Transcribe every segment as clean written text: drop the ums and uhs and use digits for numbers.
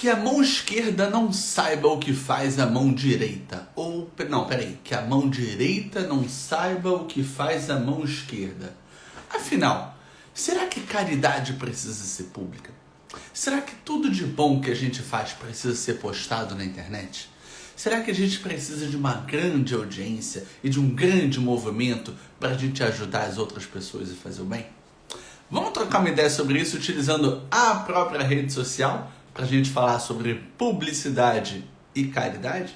Que a mão esquerda não saiba o que faz a mão direita. Que a mão direita não saiba o que faz a mão esquerda. Afinal, será que caridade precisa ser pública? Será que tudo de bom que a gente faz precisa ser postado na internet? Será que a gente precisa de uma grande audiência e de um grande movimento para a gente ajudar as outras pessoas a fazer o bem? Vamos trocar uma ideia sobre isso utilizando a própria rede social para a gente falar sobre publicidade e caridade?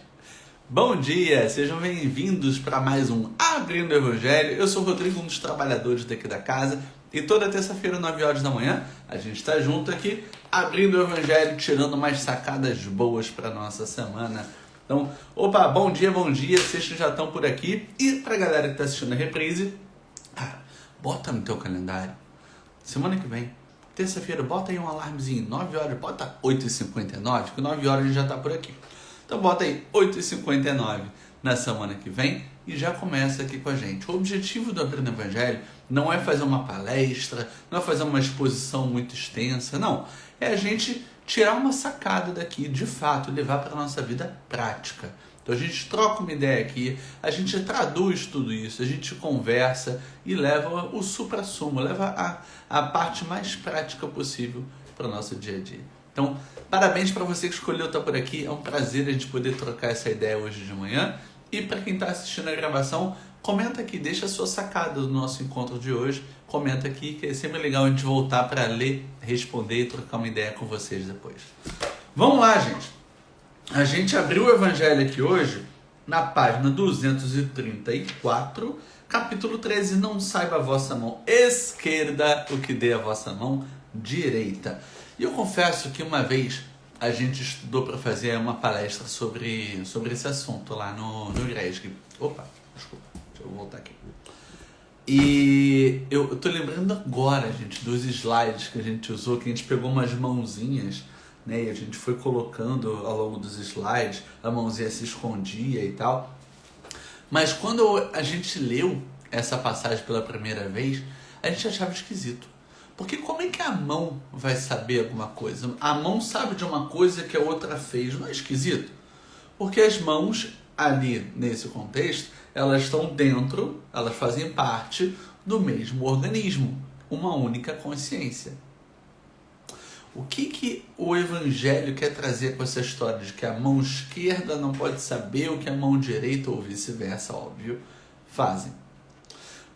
Bom dia, sejam bem-vindos para mais um Abrindo o Evangelho. Eu sou o Rodrigo, um dos trabalhadores daqui da casa, e toda terça-feira, 9 horas da manhã, a gente está junto aqui, abrindo o Evangelho, tirando umas sacadas boas para nossa semana. Então, bom dia, vocês que já estão por aqui. E para a galera que está assistindo a reprise, bota no teu calendário. Semana que vem, terça-feira, bota aí um alarmezinho, 9 horas, bota 8h59, que 9 horas a gente já está por aqui. Então bota aí 8h59 na semana que vem e já começa aqui com a gente. O objetivo do Abrindo o Evangelho não é fazer uma palestra, não é fazer uma exposição muito extensa, não. É a gente tirar uma sacada daqui, de fato, levar para a nossa vida prática. Então a gente troca uma ideia aqui, a gente traduz tudo isso, a gente conversa e leva o suprassumo, leva a parte mais prática possível para o nosso dia a dia. Então, parabéns para você que escolheu estar por aqui, é um prazer a gente poder trocar essa ideia hoje de manhã. E para quem está assistindo a gravação, comenta aqui, deixa a sua sacada do nosso encontro de hoje, comenta aqui, que é sempre legal a gente voltar para ler, responder e trocar uma ideia com vocês depois. Vamos lá, gente! A gente abriu o Evangelho aqui hoje na página 234, capítulo 13, não saiba a vossa mão esquerda o que dê a vossa mão direita. E eu confesso que uma vez a gente estudou para fazer uma palestra sobre esse assunto lá no IRESG. Desculpa, deixa eu voltar aqui. E eu tô lembrando agora, gente, dos slides que a gente usou, que a gente pegou umas mãozinhas, né, e a gente foi colocando ao longo dos slides, a mãozinha se escondia e tal. Mas quando a gente leu essa passagem pela primeira vez, a gente achava esquisito. Porque como é que a mão vai saber alguma coisa? A mão sabe de uma coisa que a outra fez, não é esquisito? Porque as mãos, ali nesse contexto, elas estão dentro, elas fazem parte do mesmo organismo, uma única consciência. O que o Evangelho quer trazer com essa história de que a mão esquerda não pode saber o que a mão direita, ou vice-versa, óbvio, fazem?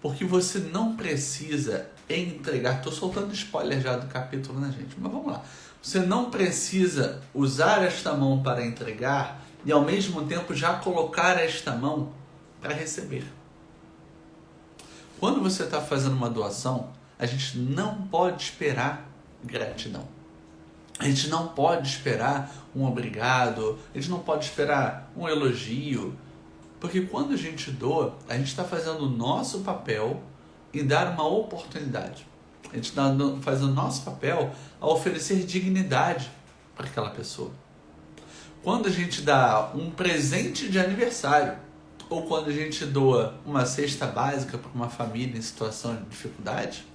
Porque você não precisa entregar, estou soltando spoiler já do capítulo, né, gente? Mas vamos lá. Você não precisa usar esta mão para entregar e ao mesmo tempo já colocar esta mão para receber. Quando você está fazendo uma doação, a gente não pode esperar gratidão. A gente não pode esperar um obrigado, a gente não pode esperar um elogio, porque quando a gente doa, a gente está fazendo o nosso papel em dar uma oportunidade. A gente está fazendo o nosso papel a oferecer dignidade para aquela pessoa. Quando a gente dá um presente de aniversário, ou quando a gente doa uma cesta básica para uma família em situação de dificuldade,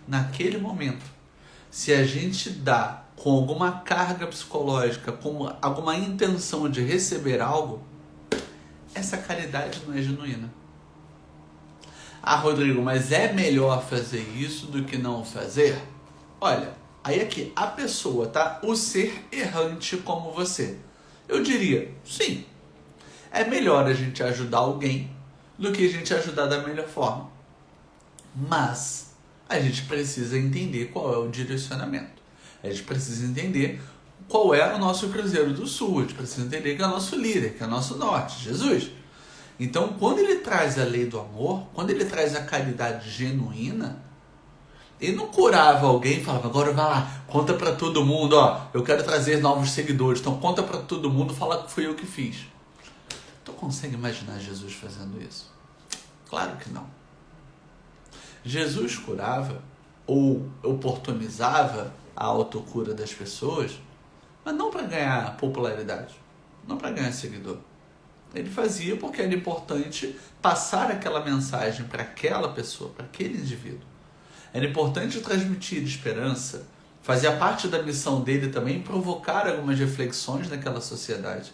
naquele momento, se a gente dá com alguma carga psicológica, com alguma intenção de receber algo, essa caridade não é genuína. Rodrigo, mas é melhor fazer isso do que não fazer? Olha, aí aqui, a pessoa, tá? O ser errante como você. Eu diria, sim, é melhor a gente ajudar alguém do que a gente ajudar da melhor forma. Mas a gente precisa entender qual é o direcionamento. A gente precisa entender qual é o nosso Cruzeiro do Sul. A gente precisa entender que é o nosso líder, que é o nosso norte, Jesus. Então, quando ele traz a lei do amor, quando ele traz a caridade genuína, ele não curava alguém e falava, agora vai lá, conta para todo mundo, eu quero trazer novos seguidores, então conta para todo mundo, fala que fui eu que fiz. Tu consegue imaginar Jesus fazendo isso? Claro que não. Jesus curava ou oportunizava a autocura das pessoas, mas não para ganhar popularidade, não para ganhar seguidor. Ele fazia porque era importante passar aquela mensagem para aquela pessoa, para aquele indivíduo. Era importante transmitir esperança, Fazia parte da missão dele também provocar algumas reflexões naquela sociedade.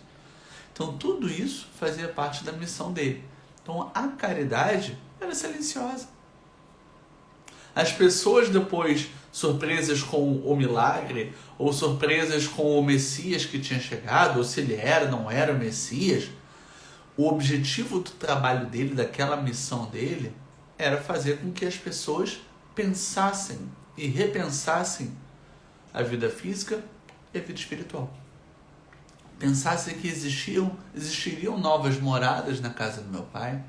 Então tudo isso fazia parte da missão dele. Então a caridade era silenciosa. As pessoas depois, surpresas com o milagre, ou surpresas com o Messias que tinha chegado, ou se ele era ou não era o Messias, o objetivo do trabalho dele, daquela missão dele, era fazer com que as pessoas pensassem e repensassem a vida física e a vida espiritual. Pensassem que existiriam novas moradas na casa do meu Pai,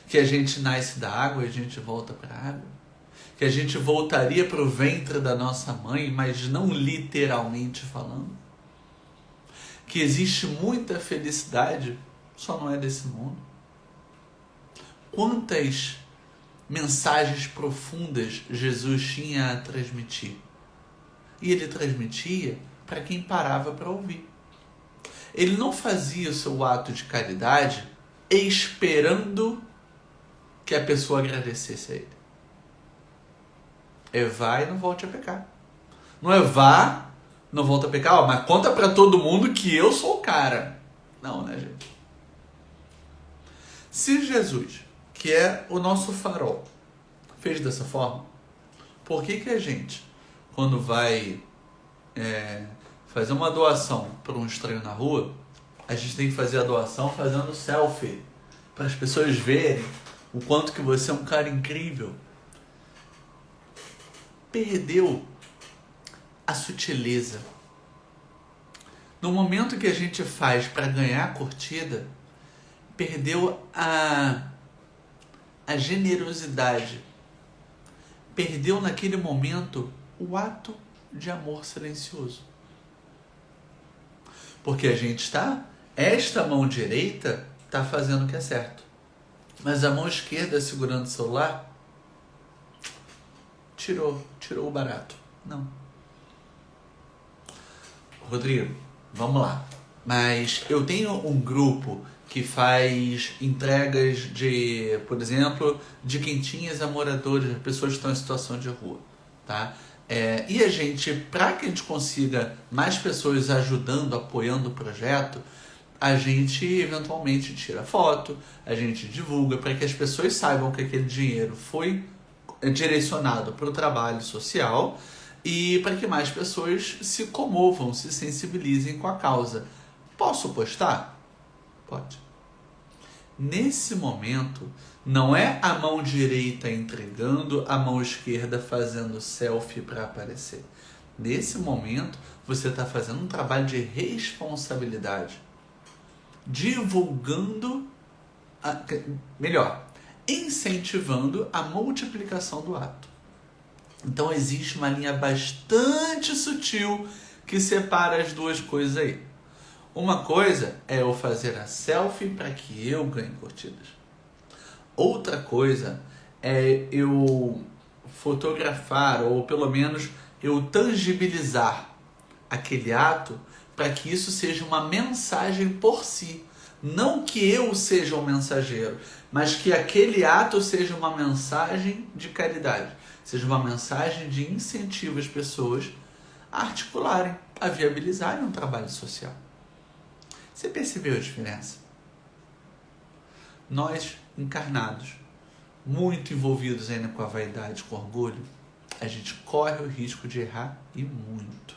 que a gente nasce da água e a gente volta para a água, que a gente voltaria para o ventre da nossa mãe, mas não literalmente falando, que existe muita felicidade, só não é desse mundo. Quantas mensagens profundas Jesus tinha a transmitir. E ele transmitia para quem parava para ouvir. Ele não fazia o seu ato de caridade esperando que a pessoa agradecesse a ele. É vá e não volte a pecar. Não é vá, não volta a pecar, mas conta para todo mundo que eu sou o cara. Não, né, gente? Se Jesus, que é o nosso farol, fez dessa forma, por que a gente, quando vai fazer uma doação para um estranho na rua, a gente tem que fazer a doação fazendo selfie, para as pessoas verem o quanto que você é um cara incrível? Perdeu a sutileza. No momento que a gente faz para ganhar a curtida, perdeu a generosidade. Perdeu naquele momento o ato de amor silencioso. Porque a gente esta mão direita está fazendo o que é certo. Mas a mão esquerda segurando o celular, tirou o barato. Não. Rodrigo, vamos lá. Mas eu tenho um grupo que faz entregas de, por exemplo, de quentinhas a moradores, pessoas que estão em situação de rua, tá? E a gente, para que a gente consiga mais pessoas ajudando, apoiando o projeto, a gente eventualmente tira foto, a gente divulga para que as pessoas saibam que aquele dinheiro foi direcionado para o trabalho social e para que mais pessoas se comovam, se sensibilizem com a causa. Posso postar? Pode. Nesse momento, não é a mão direita entregando, a mão esquerda fazendo selfie para aparecer. Nesse momento, você está fazendo um trabalho de responsabilidade. Divulgando, incentivando a multiplicação do ato. Então existe uma linha bastante sutil que separa as duas coisas aí. Uma coisa é eu fazer a selfie para que eu ganhe curtidas. Outra coisa é eu fotografar, ou pelo menos eu tangibilizar aquele ato para que isso seja uma mensagem por si. Não que eu seja um mensageiro, mas que aquele ato seja uma mensagem de caridade, seja uma mensagem de incentivo às pessoas a articularem, a viabilizarem um trabalho social. Você percebeu a diferença? Nós, encarnados, muito envolvidos ainda com a vaidade, com o orgulho, a gente corre o risco de errar e muito.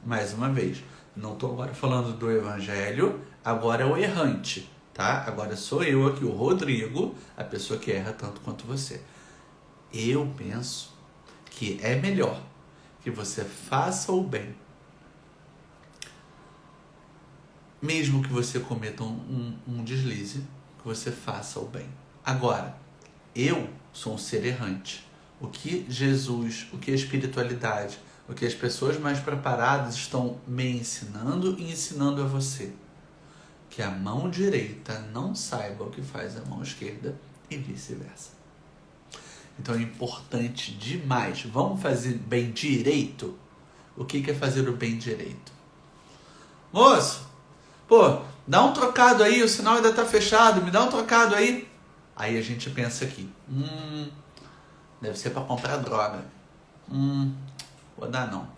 Mais uma vez, não estou agora falando do evangelho, agora é o errante, tá? Agora sou eu aqui, o Rodrigo, a pessoa que erra tanto quanto você. Eu penso que é melhor que você faça o bem, mesmo que você cometa um deslize, que você faça o bem. Agora, eu sou um ser errante. O que Jesus, o que a espiritualidade, o que as pessoas mais preparadas estão me ensinando e ensinando a você? Que a mão direita não saiba o que faz a mão esquerda e vice-versa. Então é importante demais. Vamos fazer bem direito? O que é fazer o bem direito? Moço, dá um trocado aí, o sinal ainda está fechado, me dá um trocado aí. Aí a gente pensa aqui, deve ser para comprar droga. vou dar não.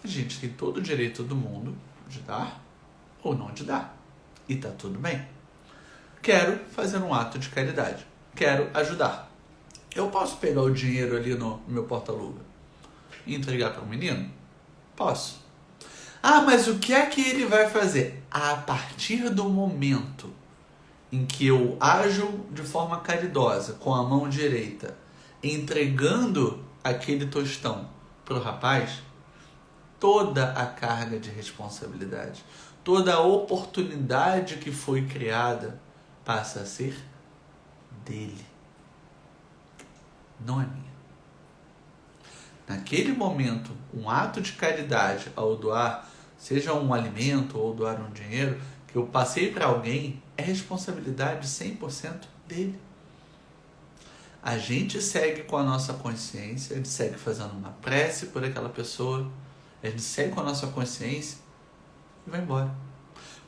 A gente tem todo o direito do mundo de dar ou não de dar. E tá tudo bem. Quero fazer um ato de caridade. Quero ajudar. Eu posso pegar o dinheiro ali no meu porta-luva e entregar para o menino? Posso. Ah, mas o que é que ele vai fazer? A partir do momento em que eu ajo de forma caridosa, com a mão direita, entregando aquele tostão para o rapaz, toda a carga de responsabilidade, toda a oportunidade que foi criada passa a ser dele. Não é minha. Naquele momento, um ato de caridade ao doar, seja um alimento ou doar um dinheiro, que eu passei para alguém, é responsabilidade 100% dele. A gente segue com a nossa consciência, a gente segue fazendo uma prece por aquela pessoa, a gente segue com a nossa consciência e vai embora.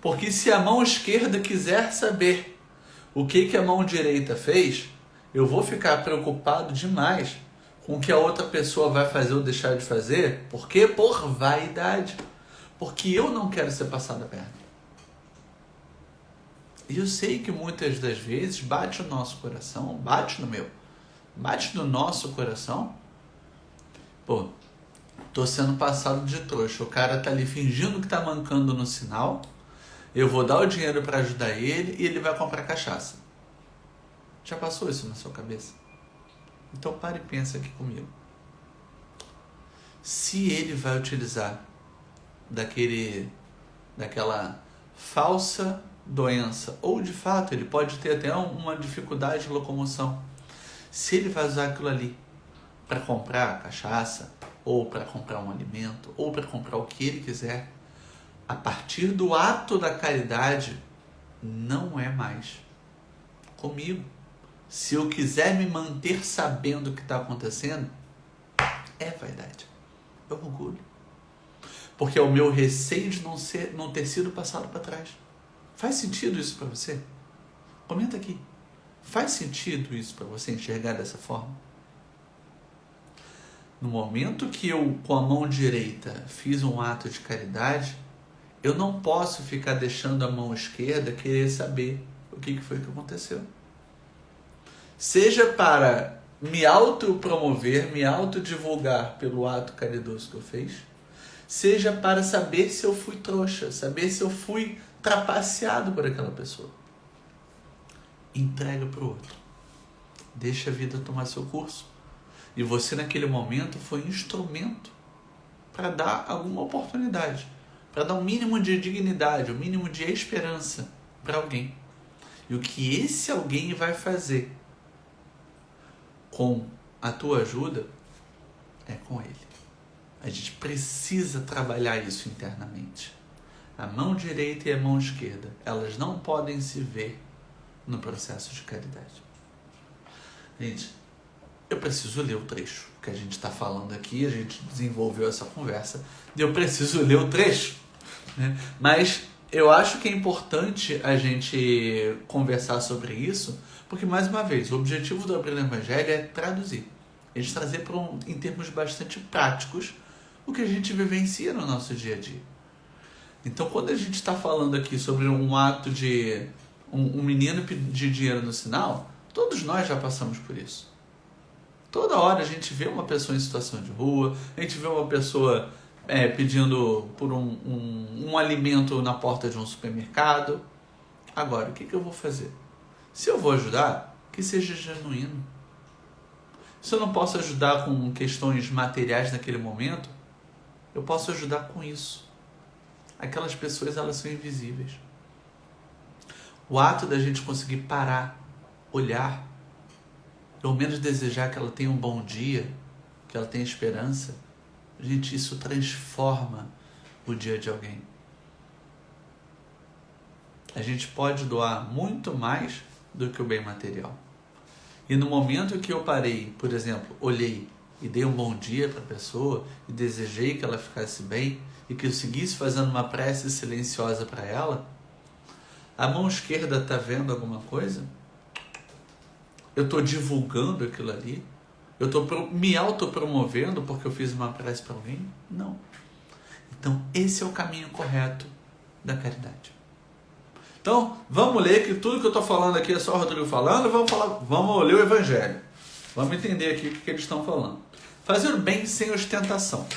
Porque se a mão esquerda quiser saber o que a mão direita fez, eu vou ficar preocupado demais com o que a outra pessoa vai fazer ou deixar de fazer. Por quê? Por vaidade. Porque eu não quero ser passado a perna. E eu sei que muitas das vezes bate o nosso coração, bate no meu, bate no nosso coração. Pô, tô sendo passado de trouxa. O cara tá ali fingindo que tá mancando no sinal. Eu vou dar o dinheiro para ajudar ele e ele vai comprar cachaça. Já passou isso na sua cabeça? Então pare e pensa aqui comigo. Se ele vai utilizar daquela falsa doença, ou de fato ele pode ter até uma dificuldade de locomoção, se ele vai usar aquilo ali para comprar cachaça, ou para comprar um alimento, ou para comprar o que ele quiser, a partir do ato da caridade, não é mais comigo. Se eu quiser me manter sabendo o que está acontecendo, é vaidade, é orgulho. Porque é o meu receio de não ter sido passado para trás. Faz sentido isso para você? Comenta aqui. Faz sentido isso para você enxergar dessa forma? No momento que eu, com a mão direita, fiz um ato de caridade, eu não posso ficar deixando a mão esquerda querer saber o que foi que aconteceu. Seja para me autopromover, me autodivulgar pelo ato caridoso que eu fiz, seja para saber se eu fui trouxa, saber se eu fui trapaceado por aquela pessoa. Entrega para o outro. Deixa a vida tomar seu curso. E você, naquele momento, foi instrumento para dar alguma oportunidade, para dar um mínimo de dignidade, um mínimo de esperança para alguém. E o que esse alguém vai fazer com a tua ajuda é com ele. A gente precisa trabalhar isso internamente. A mão direita e a mão esquerda, elas não podem se ver no processo de caridade. Gente, eu preciso ler o trecho que a gente está falando aqui, a gente desenvolveu essa conversa, e eu preciso ler o trecho, né? Mas eu acho que é importante a gente conversar sobre isso, porque, mais uma vez, o objetivo do Abrindo o Evangelho é traduzir. A gente trazer em termos bastante práticos o que a gente vivencia no nosso dia a dia. Então, quando a gente está falando aqui sobre um ato de um menino pedir dinheiro no sinal, todos nós já passamos por isso. Toda hora a gente vê uma pessoa em situação de rua, a gente vê uma pessoa pedindo por um alimento na porta de um supermercado. Agora, o que eu vou fazer? Se eu vou ajudar, que seja genuíno. Se eu não posso ajudar com questões materiais naquele momento, eu posso ajudar com isso. Aquelas pessoas, elas são invisíveis. O ato da gente conseguir parar, olhar, pelo menos desejar que ela tenha um bom dia, que ela tenha esperança, gente, isso transforma o dia de alguém. A gente pode doar muito mais do que o bem material. E no momento que eu parei, por exemplo, olhei e dei um bom dia para a pessoa e desejei que ela ficasse bem e que eu seguisse fazendo uma prece silenciosa para ela, a mão esquerda está vendo alguma coisa? Eu estou divulgando aquilo ali? Eu estou me autopromovendo porque eu fiz uma prece para alguém? Não. Então, esse é o caminho correto da caridade. Então, vamos ler, que tudo que eu estou falando aqui é só o Rodrigo falando, vamos ler o Evangelho. Vamos entender aqui o que eles estão falando. Fazer o bem sem ostentação.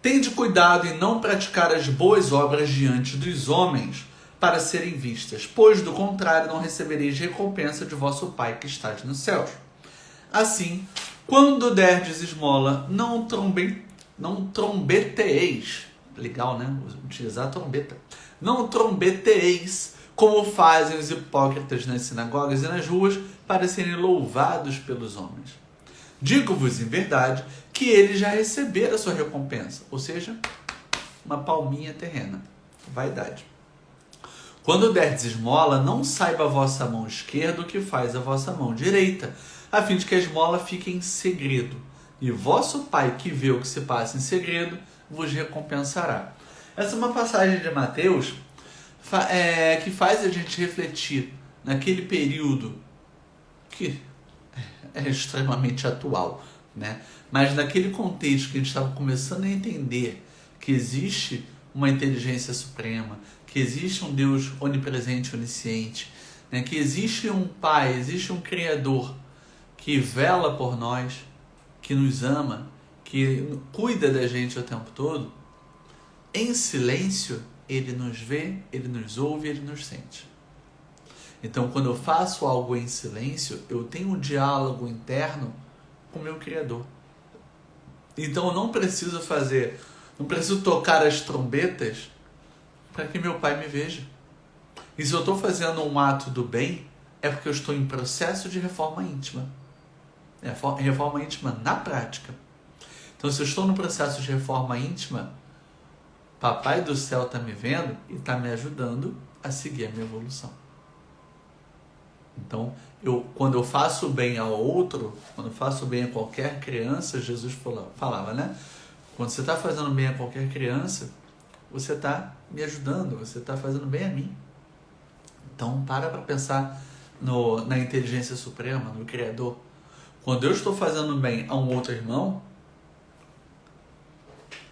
Tende cuidado em não praticar as boas obras diante dos homens para serem vistas, pois do contrário não recebereis recompensa de vosso Pai que está nos céus. Assim, quando derdes esmola, não trombeteeis. Legal, né? Utilizar a trombeta. Não trombeteeis, como fazem os hipócritas nas sinagogas e nas ruas, para serem louvados pelos homens. Digo-vos em verdade que eles já receberam a sua recompensa, ou seja, uma palminha terrena, vaidade. Quando derdes esmola, não saiba a vossa mão esquerda o que faz a vossa mão direita, a fim de que a esmola fique em segredo, e vosso Pai que vê o que se passa em segredo vos recompensará. Essa é uma passagem de Mateus que faz a gente refletir naquele período que é extremamente atual, né? Mas naquele contexto que a gente estava começando a entender que existe uma inteligência suprema, que existe um Deus onipresente, onisciente, né? Que existe um Pai, existe um Criador que vela por nós, que nos ama, que cuida da gente o tempo todo. Em silêncio, Ele nos vê, Ele nos ouve, Ele nos sente. Então, quando eu faço algo em silêncio, eu tenho um diálogo interno com o meu Criador. Então, eu não preciso tocar as trombetas para que meu Pai me veja. E se eu estou fazendo um ato do bem, é porque eu estou em processo de reforma íntima. Reforma íntima na prática. Então, se eu estou no processo de reforma íntima, Papai do céu está me vendo e está me ajudando a seguir a minha evolução. Então, quando eu faço bem ao outro, quando eu faço bem a qualquer criança, Jesus falava, né? Quando você está fazendo bem a qualquer criança, você está me ajudando, você está fazendo bem a mim. Então, para pensar na inteligência suprema, no Criador. Quando eu estou fazendo bem a um outro irmão,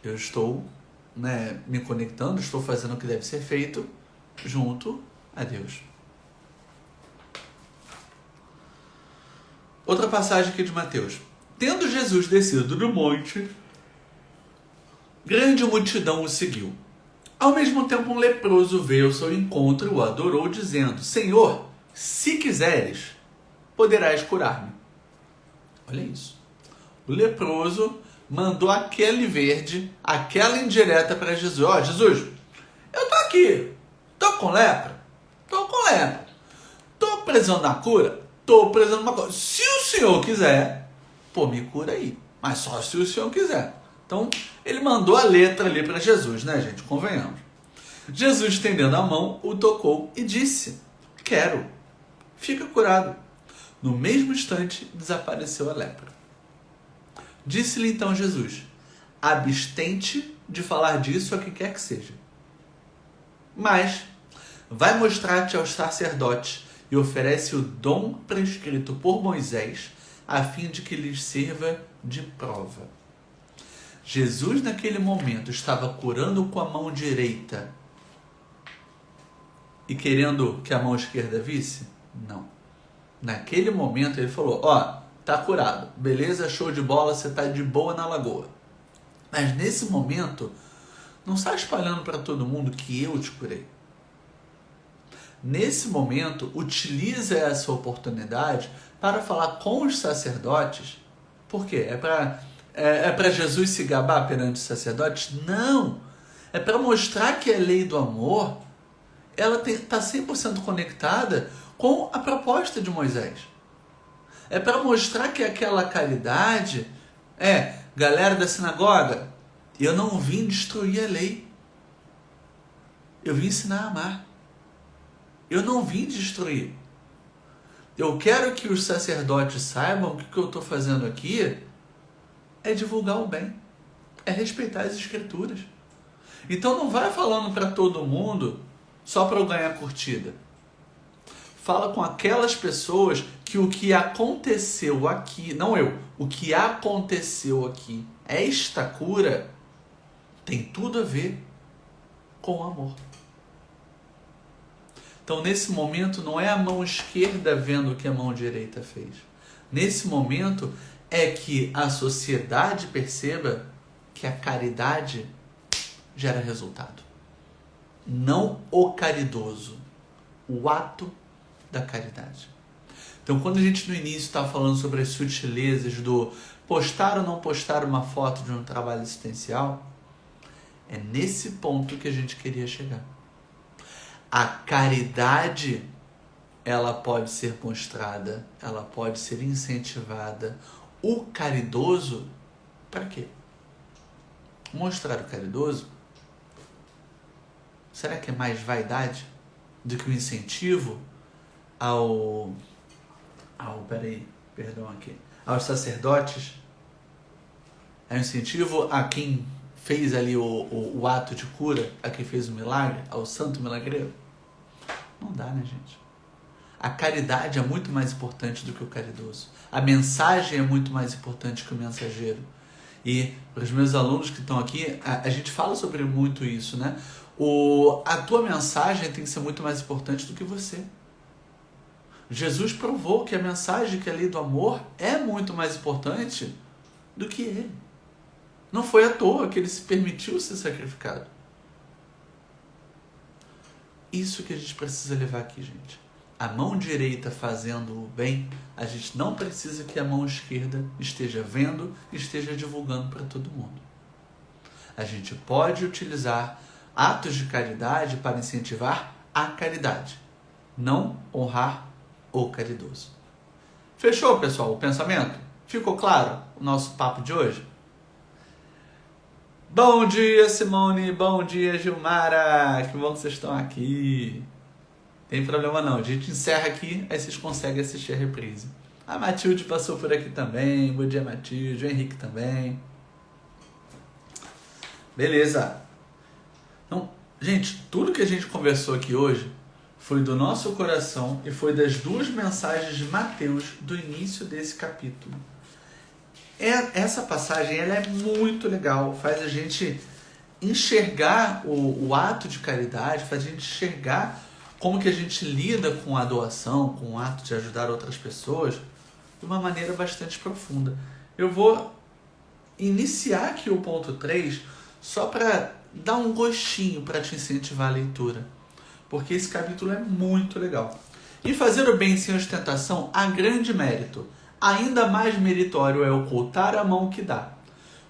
eu estou, né, me conectando, estou fazendo o que deve ser feito junto a Deus. Outra passagem aqui de Mateus. Tendo Jesus descido do monte, grande multidão o seguiu. Ao mesmo tempo, um leproso veio ao seu encontro e o adorou, dizendo: Senhor, se quiseres, poderás curar-me. Olha isso. O leproso mandou aquele verde, aquela indireta para Jesus. Ó, Jesus, eu tô aqui, tô com lepra, tô precisando da cura, tô precisando de uma coisa. Se o Senhor quiser, pô, me cura aí, mas só se o Senhor quiser. Então, ele mandou a letra ali para Jesus, né, gente? Convenhamos. Jesus, estendendo a mão, o tocou e disse: quero, fica curado. No mesmo instante, desapareceu a lepra. Disse-lhe então Jesus: abstente de falar disso a quem quer que seja. Mas vai mostrar-te aos sacerdotes e oferece o dom prescrito por Moisés, a fim de que lhes sirva de prova. Jesus, naquele momento, estava curando com a mão direita e querendo que a mão esquerda visse? Não. Naquele momento, ele falou: ó, tá curado, beleza, show de bola, você tá de boa na lagoa. Mas nesse momento, não sai espalhando para todo mundo que eu te curei. Nesse momento, utiliza essa oportunidade para falar com os sacerdotes. Por quê? É para Jesus se gabar perante os sacerdotes? Não! É para mostrar que a lei do amor ela está 100% conectada com a proposta de Moisés. É para mostrar que aquela caridade galera da sinagoga, eu não vim destruir a lei. Eu vim ensinar a amar. Eu não vim destruir. Eu quero que os sacerdotes saibam que o que eu estou fazendo aqui é divulgar o bem, é respeitar as escrituras. Então não vai falando para todo mundo só para eu ganhar curtida. fala com aquelas pessoas que o que aconteceu aqui, não eu, o que aconteceu aqui, esta cura tem tudo a ver com o amor. Então, nesse momento, não é a mão esquerda vendo o que a mão direita fez. Nesse momento, é que a sociedade perceba que a caridade gera resultado. Não o caridoso, o ato da caridade. Então, quando a gente no início estava falando sobre as sutilezas do postar ou não postar uma foto de um trabalho assistencial, é nesse ponto que a gente queria chegar. A caridade, ela pode ser mostrada, ela pode ser incentivada. O caridoso, para quê? Mostrar o caridoso, será que é mais vaidade do que o incentivo aos sacerdotes? É um incentivo a quem fez ali o ato de cura, a quem fez o milagre, ao santo milagreiro? Não dá, né, gente? A caridade é muito mais importante do que o caridoso. A mensagem é muito mais importante que o mensageiro. E para os meus alunos que estão aqui, a gente fala sobre muito isso, né? A tua mensagem tem que ser muito mais importante do que você. Jesus provou que a mensagem que é ali do amor é muito mais importante do que ele. Não foi à toa que ele se permitiu ser sacrificado. Isso que a gente precisa levar aqui, gente. A mão direita fazendo o bem, a gente não precisa que a mão esquerda esteja vendo e esteja divulgando para todo mundo. A gente pode utilizar atos de caridade para incentivar a caridade, não honrar o caridoso. Fechou, pessoal, o pensamento? Ficou claro o nosso papo de hoje? Bom dia, Simone. Bom dia, Gilmara. Que bom que vocês estão aqui. Tem problema não. A gente encerra aqui, aí vocês conseguem assistir a reprise. A Matilde passou por aqui também. Bom dia, Matilde. O Henrique também. Beleza. Então, gente, tudo que a gente conversou aqui hoje foi do nosso coração e foi das duas mensagens de Mateus do início desse capítulo. Essa passagem ela é muito legal, faz a gente enxergar o ato de caridade, faz a gente enxergar como que a gente lida com a doação, com o ato de ajudar outras pessoas de uma maneira bastante profunda. Eu vou iniciar aqui o ponto 3 só para dar um gostinho para te incentivar a leitura, porque esse capítulo é muito legal. E fazer o bem sem ostentação há grande mérito. Ainda mais meritório é ocultar a mão que dá.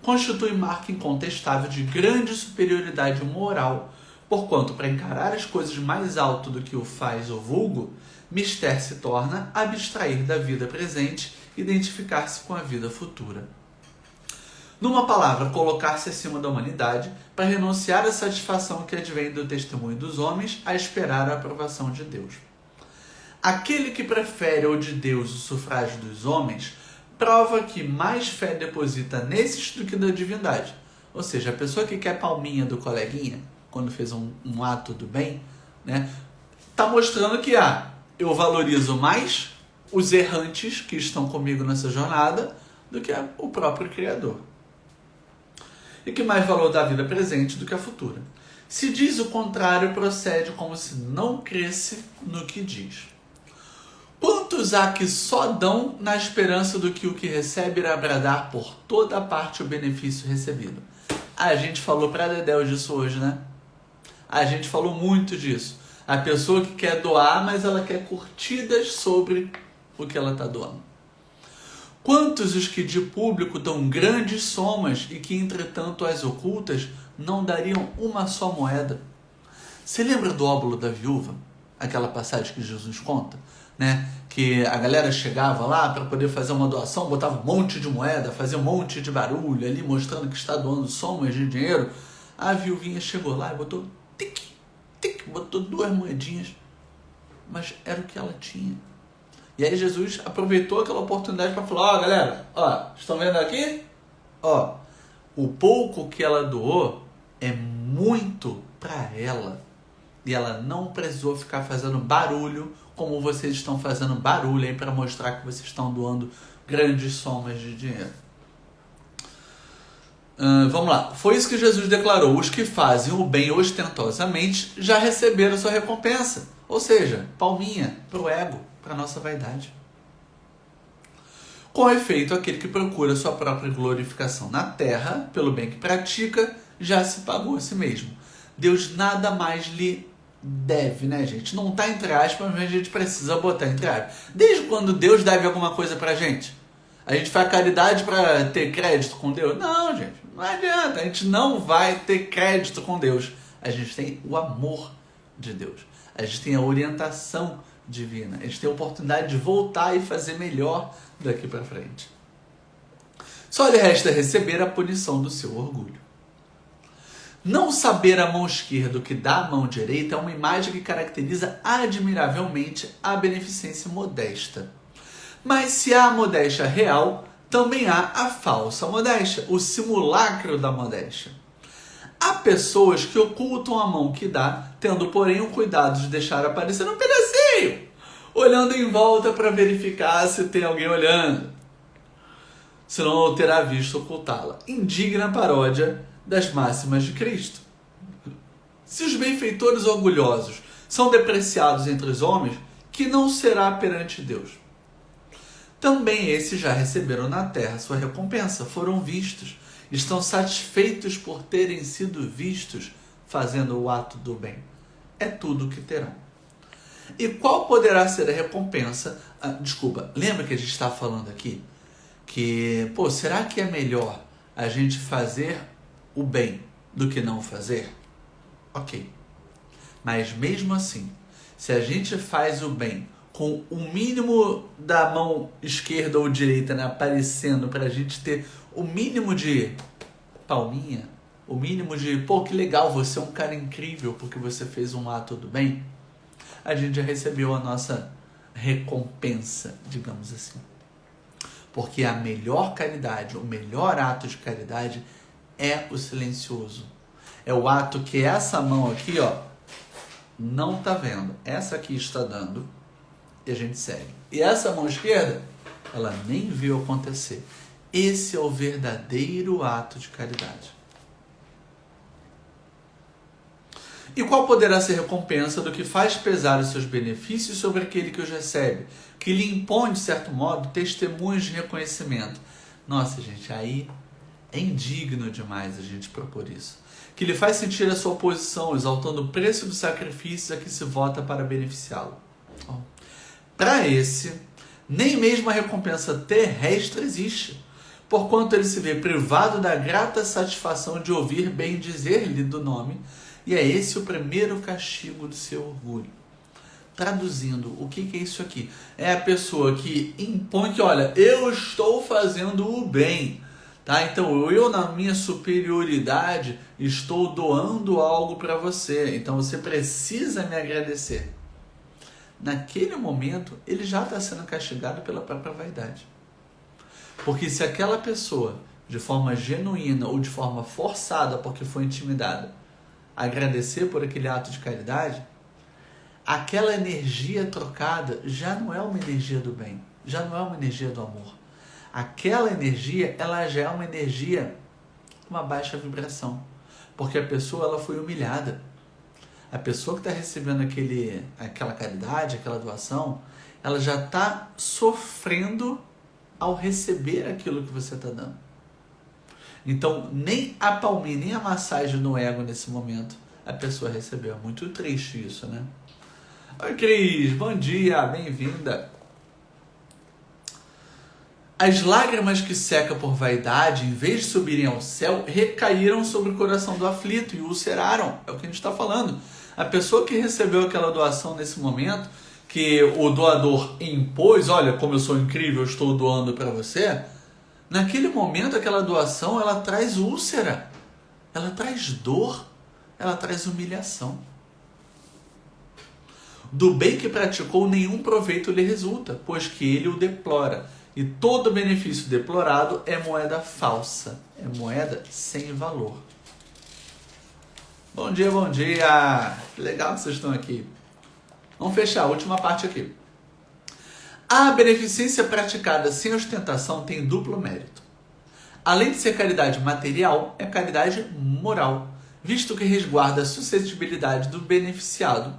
Constitui marca incontestável de grande superioridade moral, porquanto para encarar as coisas mais alto do que o faz o vulgo, mister se torna abstrair da vida presente, identificar-se com a vida futura. Numa palavra, colocar-se acima da humanidade para renunciar à satisfação que advém do testemunho dos homens a esperar a aprovação de Deus. Aquele que prefere ao de Deus o sufrágio dos homens, prova que mais fé deposita nesses do que da divindade. Ou seja, a pessoa que quer palminha do coleguinha, quando fez um ato do bem, né, está mostrando que eu valorizo mais os errantes que estão comigo nessa jornada do que o próprio Criador. E que mais valor dá a vida presente do que a futura. Se diz o contrário, procede como se não cresce no que diz. Quantos há que só dão na esperança do que o que recebe irá bradar por toda parte o benefício recebido? A gente falou pra Dedéu disso hoje, né? A gente falou muito disso. A pessoa que quer doar, mas ela quer curtidas sobre o que ela está doando. Quantos os que de público dão grandes somas e que, entretanto, as ocultas não dariam uma só moeda? Você lembra do óbolo da viúva? Aquela passagem que Jesus conta? Né? Que a galera chegava lá para poder fazer uma doação, botava um monte de moeda, fazia um monte de barulho ali, mostrando que está doando somas de dinheiro. A viuvinha chegou lá e botou botou 2 moedinhas, mas era o que ela tinha. E aí Jesus aproveitou aquela oportunidade para falar: galera, estão vendo aqui? O pouco que ela doou é muito para ela. E ela não precisou ficar fazendo barulho como vocês estão fazendo barulho aí para mostrar que vocês estão doando grandes somas de dinheiro. Vamos lá. Foi isso que Jesus declarou. Os que fazem o bem ostentosamente já receberam sua recompensa. Ou seja, palminha para o ego, para a nossa vaidade. Com efeito, aquele que procura sua própria glorificação na terra, pelo bem que pratica, já se pagou a si mesmo. Deus nada mais lhe deve, né, gente? Não está entre aspas, mas a gente precisa botar entre aspas. Desde quando Deus deve alguma coisa pra gente? A gente faz caridade para ter crédito com Deus? Não, gente. Não adianta. A gente não vai ter crédito com Deus. A gente tem o amor de Deus. A gente tem a orientação divina. A gente tem a oportunidade de voltar e fazer melhor daqui para frente. Só lhe resta receber a punição do seu orgulho. Não saber a mão esquerda o que dá a mão direita é uma imagem que caracteriza admiravelmente a beneficência modesta. Mas se há a modéstia real, também há a falsa modéstia, o simulacro da modéstia. Há pessoas que ocultam a mão que dá, tendo porém o cuidado de deixar aparecer um pedacinho, olhando em volta para verificar se tem alguém olhando. Senão terá visto ocultá-la. Indigna paródia das máximas de Cristo. Se os benfeitores orgulhosos são depreciados entre os homens, que não será perante Deus? Também esses já receberam na terra sua recompensa, foram vistos, estão satisfeitos por terem sido vistos fazendo o ato do bem. É tudo o que terão. E qual poderá ser a recompensa? Lembra que a gente está falando aqui? Que, será que é melhor a gente fazer o bem do que não fazer? Ok. Mas mesmo assim, se a gente faz o bem com o mínimo da mão esquerda ou direita, né, aparecendo para a gente ter o mínimo de palminha, o mínimo de, que legal, você é um cara incrível porque você fez um ato do bem, a gente já recebeu a nossa recompensa, digamos assim. Porque a melhor caridade, o melhor ato de caridade é o silencioso. É o ato que essa mão aqui, não está vendo. Essa aqui está dando e a gente segue. E essa mão esquerda, ela nem viu acontecer. Esse é o verdadeiro ato de caridade. E qual poderá ser a recompensa do que faz pesar os seus benefícios sobre aquele que os recebe, que lhe impõe, de certo modo, testemunhos de reconhecimento? Nossa, gente, aí é indigno demais a gente propor isso. Que lhe faz sentir a sua posição, exaltando o preço dos sacrifícios a que se vota para beneficiá-lo. Para esse, nem mesmo a recompensa terrestre existe, porquanto ele se vê privado da grata satisfação de ouvir bem dizer-lhe do nome, e é esse o primeiro castigo do seu orgulho. Traduzindo, o que é isso aqui? É a pessoa que impõe que, olha, eu estou fazendo o bem, tá? Então eu, na minha superioridade, estou doando algo para você, então você precisa me agradecer. Naquele momento, ele já está sendo castigado pela própria vaidade. Porque se aquela pessoa, de forma genuína ou de forma forçada, porque foi intimidada, agradecer por aquele ato de caridade, aquela energia trocada já não é uma energia do bem, já não é uma energia do amor. Aquela energia, ela já é uma energia com uma baixa vibração, porque a pessoa ela foi humilhada. A pessoa que está recebendo aquela caridade, aquela doação, ela já está sofrendo ao receber aquilo que você está dando. Então, nem a palminha, nem a massagem no ego nesse momento a pessoa recebeu. É muito triste isso, né? Oi, Cris, bom dia, bem-vinda. As lágrimas que seca por vaidade, em vez de subirem ao céu, recaíram sobre o coração do aflito e o ulceraram. É o que a gente está falando. A pessoa que recebeu aquela doação nesse momento, que o doador impôs, olha como eu sou incrível, eu estou doando para você, naquele momento aquela doação, ela traz úlcera, ela traz dor, ela traz humilhação. Do bem que praticou, nenhum proveito lhe resulta, pois que ele o deplora. E todo benefício deplorado é moeda falsa, é moeda sem valor. Bom dia, bom dia! Que legal que vocês estão aqui. Vamos fechar a última parte aqui. A beneficência praticada sem ostentação tem duplo mérito. Além de ser caridade material, é caridade moral, visto que resguarda a suscetibilidade do beneficiado,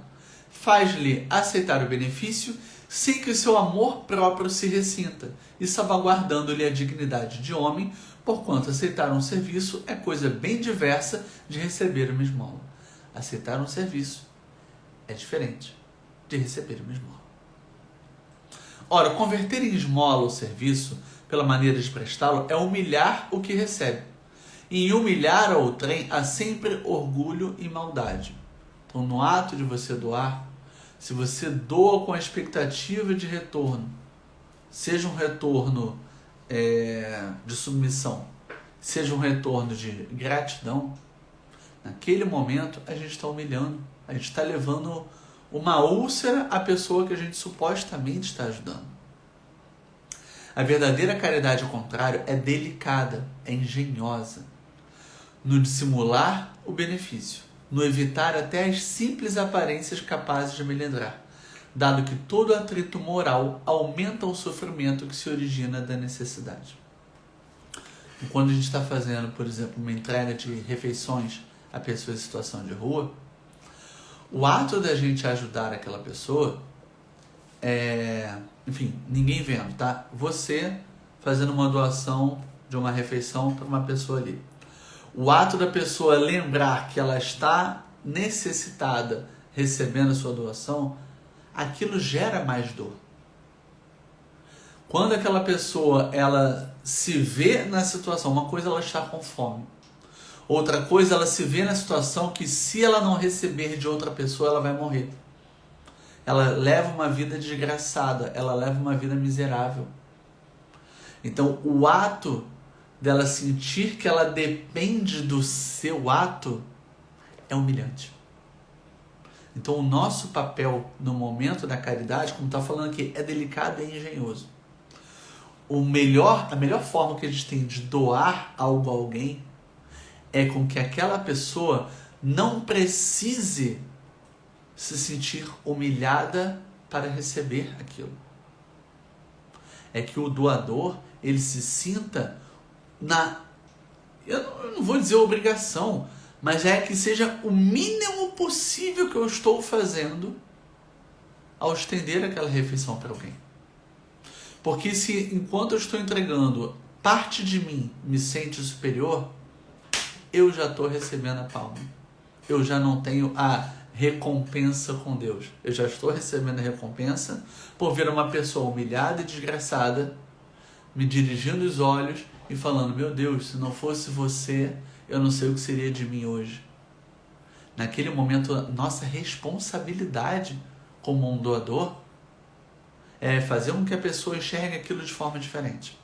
faz-lhe aceitar o benefício sem que o seu amor próprio se ressinta e salvaguardando-lhe a dignidade de homem, porquanto aceitar um serviço é coisa bem diversa de receber uma esmola. Aceitar um serviço é diferente de receber uma esmola. Ora, converter em esmola o serviço, pela maneira de prestá-lo, é humilhar o que recebe. E em humilhar a outrem há sempre orgulho e maldade. Então, no ato de você doar, se você doa com a expectativa de retorno, seja um retorno de submissão, seja um retorno de gratidão, naquele momento a gente está humilhando, a gente está levando uma úlcera à pessoa que a gente supostamente está ajudando. A verdadeira caridade, ao contrário, é delicada, é engenhosa, no dissimular o benefício, no evitar até as simples aparências capazes de melindrar, dado que todo atrito moral aumenta o sofrimento que se origina da necessidade. Quando a gente está fazendo, por exemplo, uma entrega de refeições a pessoas em situação de rua, o ato da gente ajudar aquela pessoa enfim, ninguém vendo, tá? Você fazendo uma doação de uma refeição para uma pessoa ali. O ato da pessoa lembrar que ela está necessitada recebendo a sua doação, aquilo gera mais dor. Quando aquela pessoa ela se vê na situação, uma coisa ela está com fome, outra coisa ela se vê na situação que se ela não receber de outra pessoa ela vai morrer. Ela leva uma vida desgraçada, ela leva uma vida miserável. Então o ato dela sentir que ela depende do seu ato é humilhante. Então o nosso papel no momento da caridade, como está falando aqui, é delicado e engenhoso. A melhor forma que a gente tem de doar algo a alguém é com que aquela pessoa não precise se sentir humilhada para receber aquilo. É que o doador, ele se sinta eu não vou dizer obrigação, mas é que seja o mínimo possível que eu estou fazendo ao estender aquela refeição para alguém. Porque se enquanto eu estou entregando, parte de mim me sente superior, eu já estou recebendo a palma. Eu já não tenho a recompensa com Deus. Eu já estou recebendo a recompensa por ver uma pessoa humilhada e desgraçada me dirigindo os olhos e falando: meu Deus, se não fosse você, eu não sei o que seria de mim hoje. Naquele momento, nossa responsabilidade como um doador é fazer com que a pessoa enxergue aquilo de forma diferente.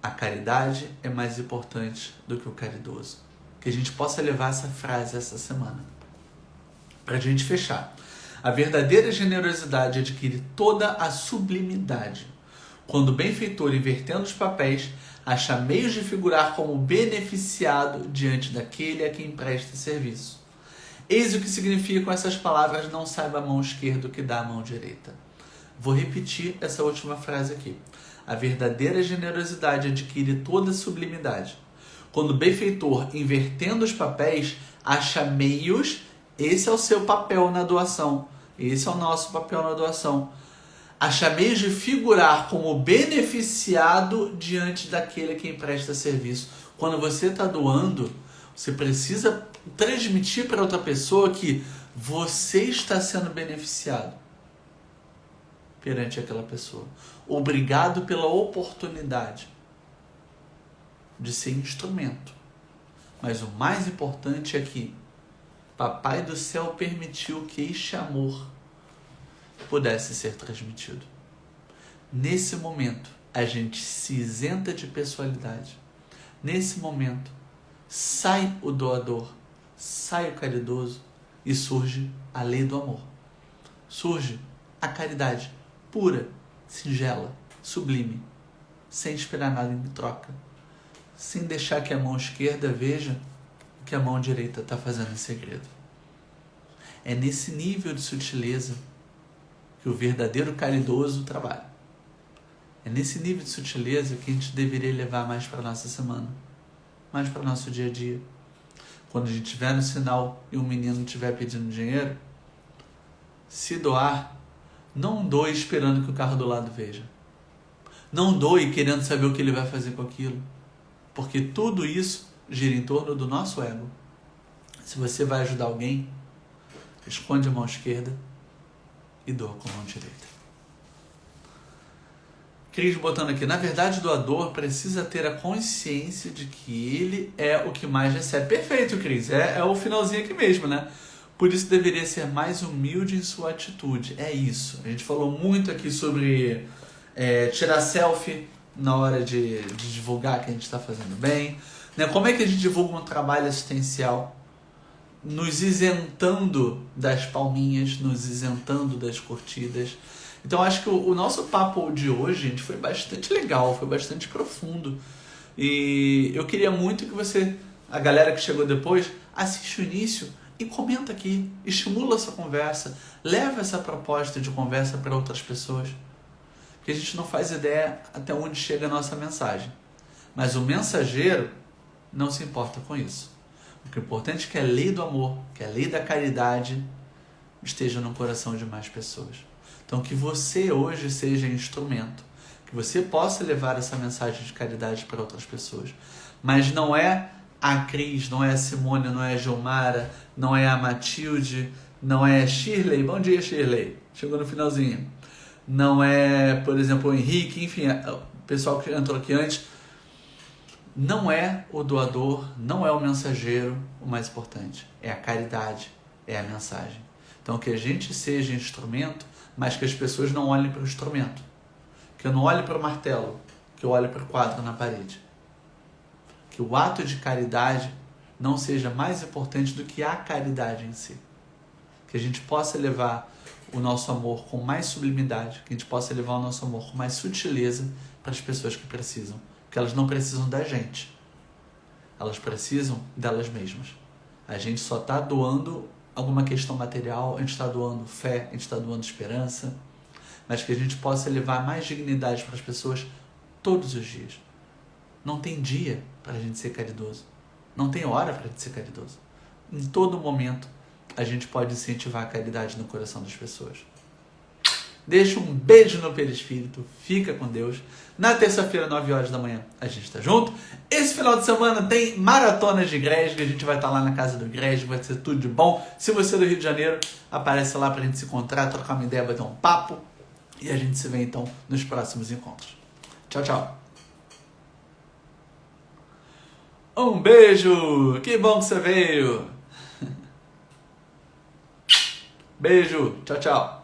A caridade é mais importante do que o caridoso. Que a gente possa levar essa frase essa semana. Para a gente fechar. A verdadeira generosidade adquire toda a sublimidade. Quando o benfeitor, invertendo os papéis, acha meios de figurar como beneficiado diante daquele a quem presta serviço. Eis o que significa com essas palavras: não saiba a mão esquerda o que dá a mão direita. Vou repetir essa última frase aqui. A verdadeira generosidade adquire toda a sublimidade. Quando o benfeitor, invertendo os papéis, acha meios, esse é o seu papel na doação, esse é o nosso papel na doação, acha meios de figurar como beneficiado diante daquele a quem presta serviço. Quando você está doando, você precisa transmitir para outra pessoa que você está sendo beneficiado perante aquela pessoa. Obrigado pela oportunidade de ser instrumento. Mas o mais importante é que Papai do Céu permitiu que este amor pudesse ser transmitido. Nesse momento, a gente se isenta de pessoalidade. Nesse momento, sai o doador, sai o caridoso e surge a lei do amor. Surge a caridade pura, singela, sublime, sem esperar nada em troca, sem deixar que a mão esquerda veja o que a mão direita está fazendo em segredo. É nesse nível de sutileza que o verdadeiro caridoso trabalha. É nesse nível de sutileza que a gente deveria levar mais para a nossa semana, mais para o nosso dia a dia. Quando a gente estiver no sinal e um menino estiver pedindo dinheiro, se doar, não doe esperando que o carro do lado veja. Não doe querendo saber o que ele vai fazer com aquilo. Porque tudo isso gira em torno do nosso ego. Se você vai ajudar alguém, esconde a mão esquerda e doa com a mão direita. Cris botando aqui, na verdade o doador precisa ter a consciência de que ele é o que mais recebe. Perfeito, Cris, é o finalzinho aqui mesmo, né? Por isso deveria ser mais humilde em sua atitude. É isso. A gente falou muito aqui sobre tirar selfie na hora de divulgar que a gente está fazendo bem. Né? Como é que a gente divulga um trabalho assistencial? Nos isentando das palminhas, nos isentando das curtidas. Então acho que o nosso papo de hoje, gente, foi bastante legal, foi bastante profundo. E eu queria muito que você, a galera que chegou depois, assiste o início e comenta aqui, estimula essa conversa, leva essa proposta de conversa para outras pessoas. Porque a gente não faz ideia até onde chega a nossa mensagem. Mas o mensageiro não se importa com isso. O que é importante é que a lei do amor, que a lei da caridade esteja no coração de mais pessoas. Então que você hoje seja instrumento, que você possa levar essa mensagem de caridade para outras pessoas. Mas não é a Cris, não é a Simone, não é a Gilmara, não é a Matilde, não é a Shirley. Bom dia, Shirley. Chegou no finalzinho. Não é, por exemplo, o Henrique, enfim, o pessoal que entrou aqui antes. Não é o doador, não é o mensageiro o mais importante. É a caridade, é a mensagem. Então que a gente seja instrumento, mas que as pessoas não olhem para o instrumento. Que eu não olhe para o martelo, que eu olhe para o quadro na parede. Que o ato de caridade não seja mais importante do que a caridade em si. Que a gente possa levar o nosso amor com mais sublimidade, que a gente possa levar o nosso amor com mais sutileza para as pessoas que precisam. Porque elas não precisam da gente. Elas precisam delas mesmas. A gente só está doando alguma questão material, a gente está doando fé, a gente está doando esperança, mas que a gente possa levar mais dignidade para as pessoas todos os dias. Não tem dia para a gente ser caridoso. Não tem hora para a gente ser caridoso. Em todo momento, a gente pode incentivar a caridade no coração das pessoas. Deixa um beijo no perispírito. Fica com Deus. Na terça-feira, 9 horas da manhã, a gente está junto. Esse final de semana tem maratonas de igreja, que a gente vai estar lá na casa do igreja, vai ser tudo de bom. Se você é do Rio de Janeiro, aparece lá para a gente se encontrar, trocar uma ideia, bater um papo. E a gente se vê então nos próximos encontros. Tchau, tchau. Um beijo! Que bom que você veio! Beijo! Tchau, tchau!